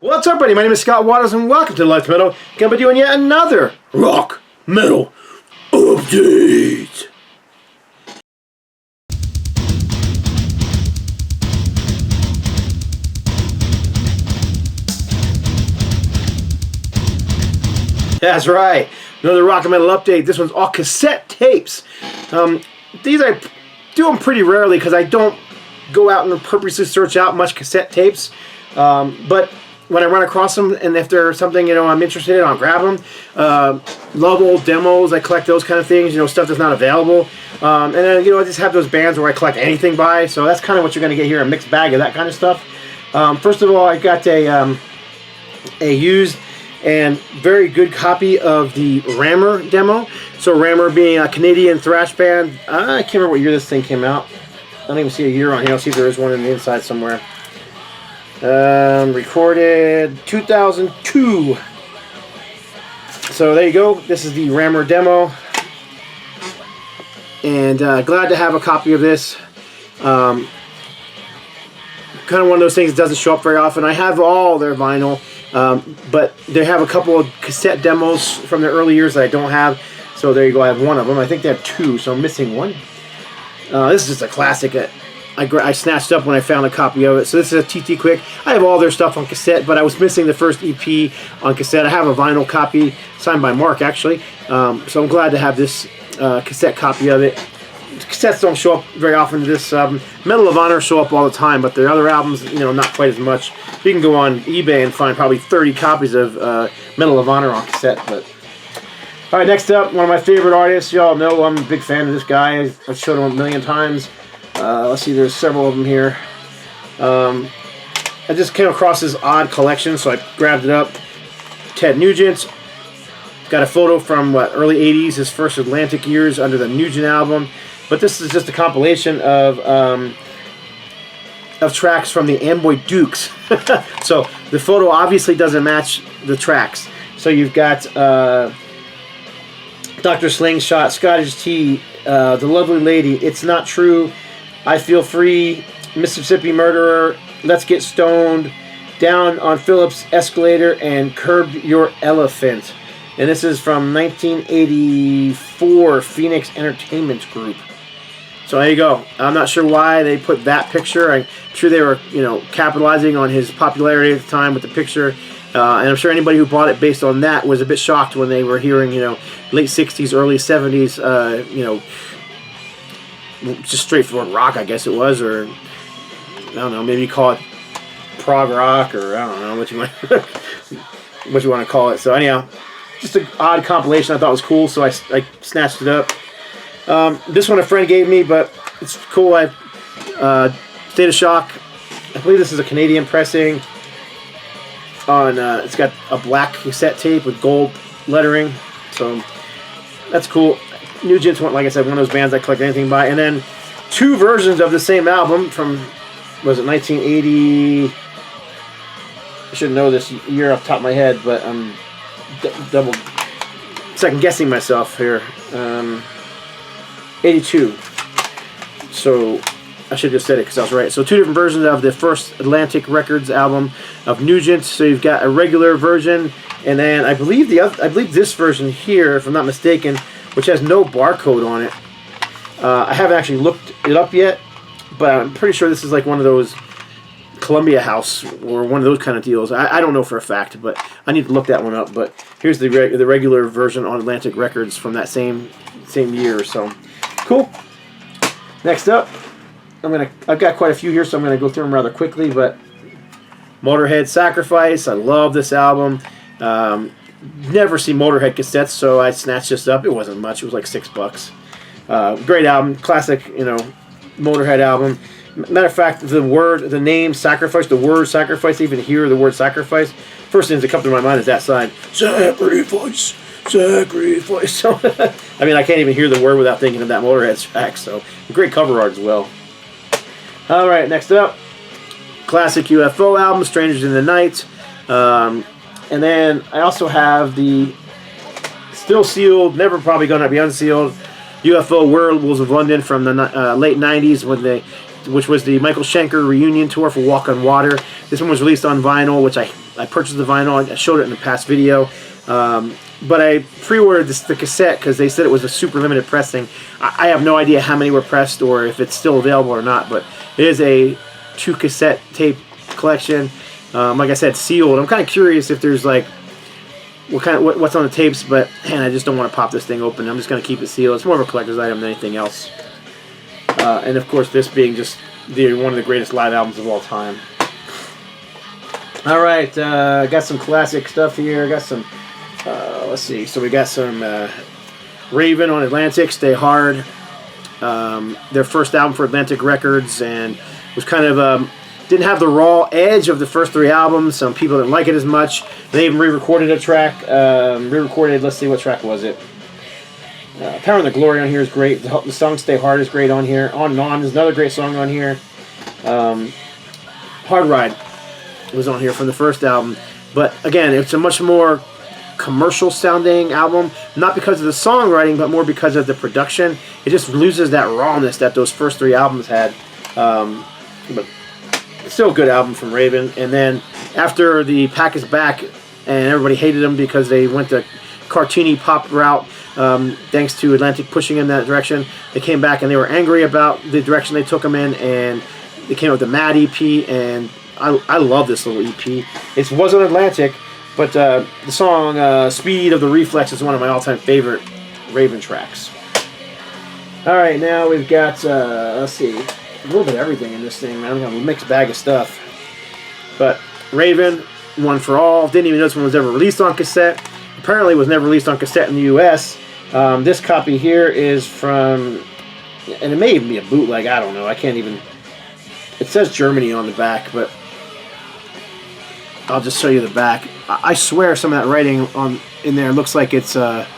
What's up, buddy? My name is Scott Waters, and welcome to Life Metal. Gonna be doing yet another rock metal update. That's right, another rock metal update. This one's all cassette tapes. These I do them pretty rarely because I don't go out and purposely search out much cassette tapes. But when I run across them, and if there's something I'm interested in, I'll grab them. Love old demos. I collect those kind of things. Stuff that's not available. And then I just have those bands where I collect anything by. So that's kind of what you're going to get here—a mixed bag of that kind of stuff. First of all, I got a used and very good copy of the Ramm demo. So Ramm being a Canadian thrash band. I can't remember what year this thing came out. I don't even see a year on here. I'll see if there is one in the inside somewhere. Recorded 2002. So there you go. This is the Ramm demo, and glad to have a copy of this. Kind of one of those things that doesn't show up very often. I have all their vinyl, but they have a couple of cassette demos from the early years that I don't have. So there you go. I have one of them. I think they have two, so I'm missing one. This is just a classic. I snatched up when I found a copy of it. So this is a TT Quick. I have all their stuff on cassette, but I was missing the first EP on cassette. I have a vinyl copy signed by Mark, actually. So I'm glad to have this cassette copy of it. Cassettes don't show up very often to this. Medal of Honor show up all the time, but their other albums, not quite as much. You can go on eBay and find probably 30 copies of Medal of Honor on cassette. But all right, next up, one of my favorite artists. Y'all know I'm a big fan of this guy. I've showed him a million times. Let's see, there's several of them here. I just came across this odd collection, so I grabbed it up. Ted Nugent. Got a photo from early 80s, his first Atlantic years under the Nugent album. But this is just a compilation of tracks from the Amboy Dukes. So the photo obviously doesn't match the tracks. So you've got Dr. Slingshot, Scottish Tea, The Lovely Lady, It's Not True, I Feel Free, Mississippi Murderer, Let's Get Stoned, Down on Phillips Escalator, and Curb Your Elephant. And this is from 1984 Phoenix Entertainment Group. So there you go. I'm not sure why they put that picture. I'm sure they were, capitalizing on his popularity at the time with the picture. And I'm sure anybody who bought it based on that was a bit shocked when they were hearing, late 60s, early 70s, just straightforward rock, I guess it was, or I don't know, maybe you call it prog rock, or I don't know what you want, what you want to call it. So anyhow, just an odd compilation. I thought was cool, so I snatched it up. This one a friend gave me, but it's cool. Datashock. I believe this is a Canadian pressing. It's got a black cassette tape with gold lettering, so that's cool. Nugent's one, like I said, one of those bands I collect anything by. And then two versions of the same album from, was it 1980? I should know this year off the top of my head, but I'm double second guessing myself here. 82. So I should have just said it because I was right. So two different versions of the first Atlantic Records album of Nugent. So you've got a regular version, and then I believe this version here, if I'm not mistaken, which has no barcode on it. I haven't actually looked it up yet, but I'm pretty sure this is like one of those Columbia House or one of those kind of deals. I don't know for a fact, but I need to look that one up. But here's the regular version on Atlantic Records from that same year. So cool. Next up, I've got quite a few here, so I'm gonna go through them rather quickly. But Motorhead Sacrifice, I love this album. Never see Motorhead cassettes, so I snatched this up. It wasn't much. It was like $6. Great album, classic, Motorhead album. Matter of fact, the name Sacrifice, the word Sacrifice, even hear the word Sacrifice, first thing that comes to my mind is that sign, Sacrifice, Sacrifice. So, I mean, I can't even hear the word without thinking of that Motorhead track. So, great cover art as well. All right, next up, classic UFO album, Strangers in the Night. And then I also have the still sealed, never probably going to be unsealed, UFO Werewolves of London from the late 90s, which was the Michael Schenker reunion tour for Walk on Water. This one was released on vinyl, which I I purchased the vinyl. I showed it in the past video. But I pre-ordered the cassette because they said it was a super limited pressing. I have no idea how many were pressed or if it's still available or not, but it is a 2 cassette tape collection. Like I said, sealed. I'm kind of curious if there's like what's on the tapes, but man, I just don't want to pop this thing open. I'm just going to keep it sealed. It's more of a collector's item than anything else. And of course, this being just one of the greatest live albums of all time. All right, got some classic stuff here. Got some. Let's see. So we got some Raven on Atlantic, Stay Hard. Their first album for Atlantic Records, and was kind of didn't have the raw edge of the first 3 albums. Some people didn't like it as much. They even re-recorded a track. Let's see, what track was it? Power and the Glory on here is great. The song Stay Hard is great on here. On and On is another great song on here. Hard Ride was on here from the first album. But again, it's a much more commercial sounding album, not because of the songwriting, but more because of the production. It just loses that rawness that those first 3 albums had. But still a good album from Raven. And then after the Pack is Back, and everybody hated them because they went the cartoony pop route, thanks to Atlantic pushing in that direction, they came back and they were angry about the direction they took them in, and they came out with the Mad EP, and I love this little EP. It wasn't Atlantic, but the song Speed of the Reflex is one of my all-time favorite Raven tracks. Alright, now we've got, let's see, a little bit of everything in this thing, man. I've got a mixed bag of stuff. But Raven, One for All, didn't even know this one was ever released on cassette. Apparently it was never released on cassette in the US. This copy here is from, and it may even be a bootleg, I don't know, I can't even, it says Germany on the back, but I'll just show you the back. I swear some of that writing in there looks like it's right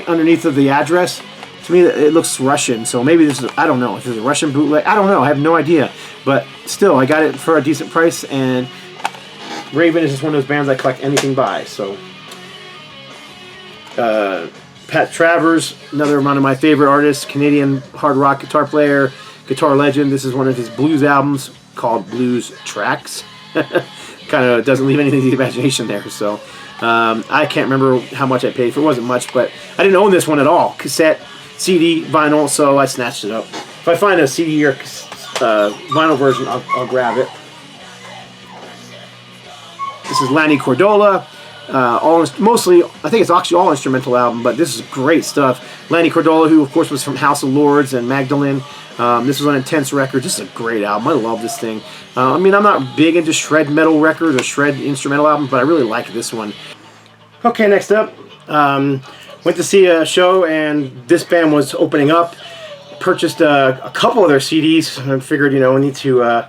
underneath of the address. To me, it looks Russian, so maybe this is, I don't know, if it's a Russian bootleg, I don't know, I have no idea. But still, I got it for a decent price, and Raven is just one of those bands I collect anything by, so. Pat Travers, another one of my favorite artists, Canadian hard rock guitar player, guitar legend. This is one of his blues albums called Blues Tracks. Kind of doesn't leave anything to the imagination there, so. I can't remember how much I paid for it. It wasn't much, but I didn't own this one at all. Cassette, CD, vinyl, so I snatched it up. If I find a CD or vinyl version, I'll grab it. This is Lanny Cordola. Mostly, I think it's actually all instrumental album, but this is great stuff. Lanny Cordola, who of course was from House of Lords and Magdalene. This was on Intense Records. This is a great album. I love this thing. I mean, I'm not big into shred metal records or shred instrumental albums, but I really like this one. Okay, next up, went to see a show, and this band was opening up. Purchased a couple of their CDs. I figured, you know, we need to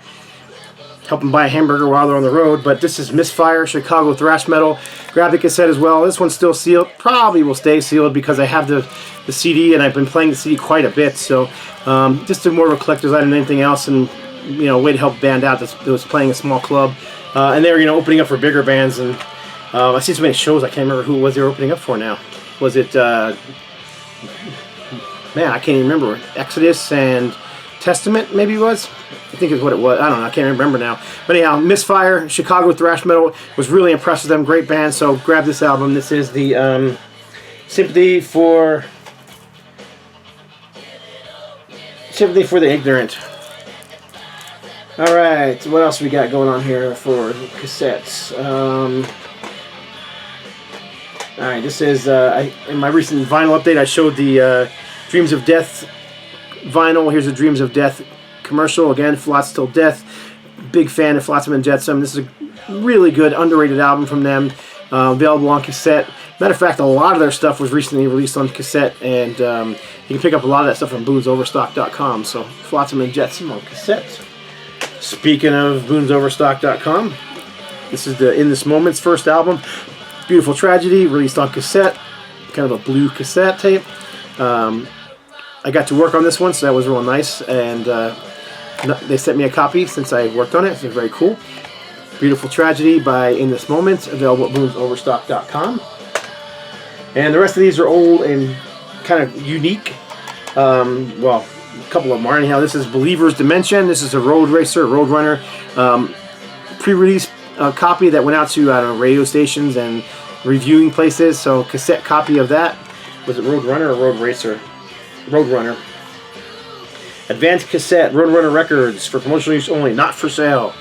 help them buy a hamburger while they're on the road. But this is Misfire Chicago thrash metal. Grabbed the cassette as well. This one's still sealed. Probably will stay sealed because I have the CD, and I've been playing the CD quite a bit. So just a more of a collector's item than anything else, and you know, a way to help a band out that was playing a small club. And they were, you know, opening up for bigger bands. And I see so many shows, I can't remember who it was they were opening up for now. Was it, man, I can't even remember. Exodus and Testament, maybe it was? I think it's what it was. I don't know, I can't remember now. But anyhow, Misfire, Chicago thrash metal, was really impressed with them. Great band, so grab this album. This is the Sympathy for the Ignorant. Alright, what else we got going on here for cassettes? Alright, this is, in my recent vinyl update, I showed the Dreams of Death vinyl. Here's a Dreams of Death commercial. Again, Flots Till Death. Big fan of Flotsam and Jetsam. This is a really good, underrated album from them. Available on cassette. Matter of fact, a lot of their stuff was recently released on cassette, and you can pick up a lot of that stuff from boonsoverstock.com. So, Flotsam and Jetsam on cassette. Speaking of boonsoverstock.com, this is the In This Moment's first album. Beautiful Tragedy, released on cassette. Kind of a blue cassette tape. I got to work on this one, so that was real nice, and they sent me a copy since I worked on it. It's very cool. Beautiful Tragedy by In This Moment, available at boonsoverstock.com. And the rest of these are old and kind of unique. Well, A couple of them are anyhow. This is Believer's Dimension. This is a road racer, road runner, pre-release copy that went out to, I don't know, radio stations and reviewing places. So cassette copy of that. Was it Road Runner or Road Racer? Road Runner. Advanced cassette, Road Runner Records, for promotional use only, not for sale.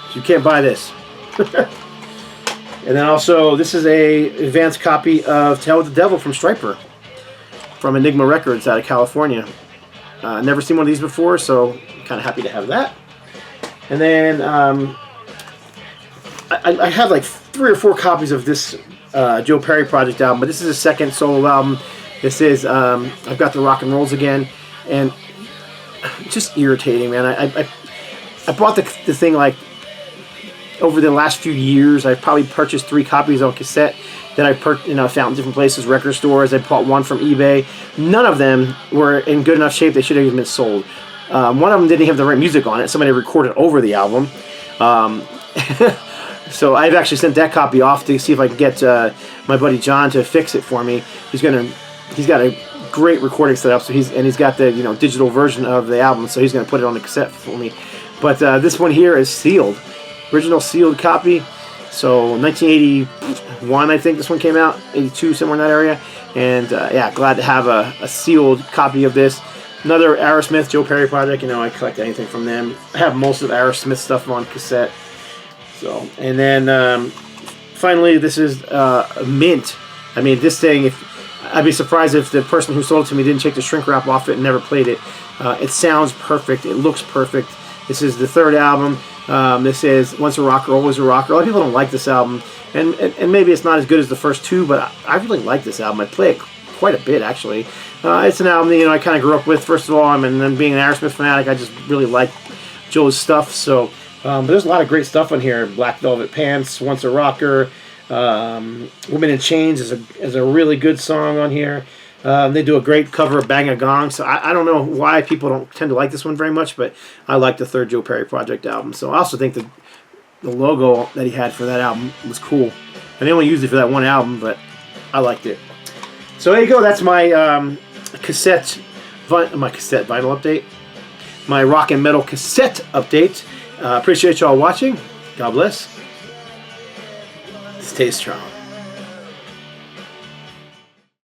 So you can't buy this. And then also, this is a advanced copy of Tell with the Devil from Striper, from Enigma Records out of California. Never seen one of these before, so kind of happy to have that. And then I have like 3 or 4 copies of this Joe Perry Project album, but this is his second solo album. This is I've got the Rock and Rolls Again, and just irritating, man. I bought the thing like over the last few years. I've probably purchased 3 copies on cassette that I found in different places, record stores. I bought one from eBay. None of them were in good enough shape they should have even been sold. One of them didn't have the right music on it. Somebody recorded over the album. So I've actually sent that copy off to see if I can get my buddy John to fix it for me. He's got a great recording setup, so he's got the digital version of the album, so he's gonna put it on the cassette for me. But this one here is sealed. Original sealed copy. So 1981, I think this one came out, 82, somewhere in that area. And yeah, glad to have a sealed copy of this. Another Aerosmith, Joe Perry Project. I collect anything from them. I have most of Aerosmith stuff on cassette. So, and then finally, this is mint. I mean, this thing, I'd be surprised if the person who sold it to me didn't take the shrink wrap off it and never played it. It sounds perfect. It looks perfect. This is the 3rd album. This is Once a Rocker, Always a Rocker. A lot of people don't like this album, and maybe it's not as good as the first 2, but I really like this album. I play it quite a bit, actually. It's an album that I kind of grew up with, first of all, and then being an Aerosmith fanatic, I just really like Joe's stuff. So but there's a lot of great stuff on here. Black Velvet Pants, Once a Rocker, Women in Chains is a really good song on here. They do a great cover of Bang a Gong, so I don't know why people don't tend to like this one very much, but I like the 3rd Joe Perry Project album. So I also think the logo that he had for that album was cool. And they only used it for that one album, but I liked it. So there you go. That's my cassette vinyl update. My rock and metal cassette update. Appreciate y'all watching. God bless. Stay strong.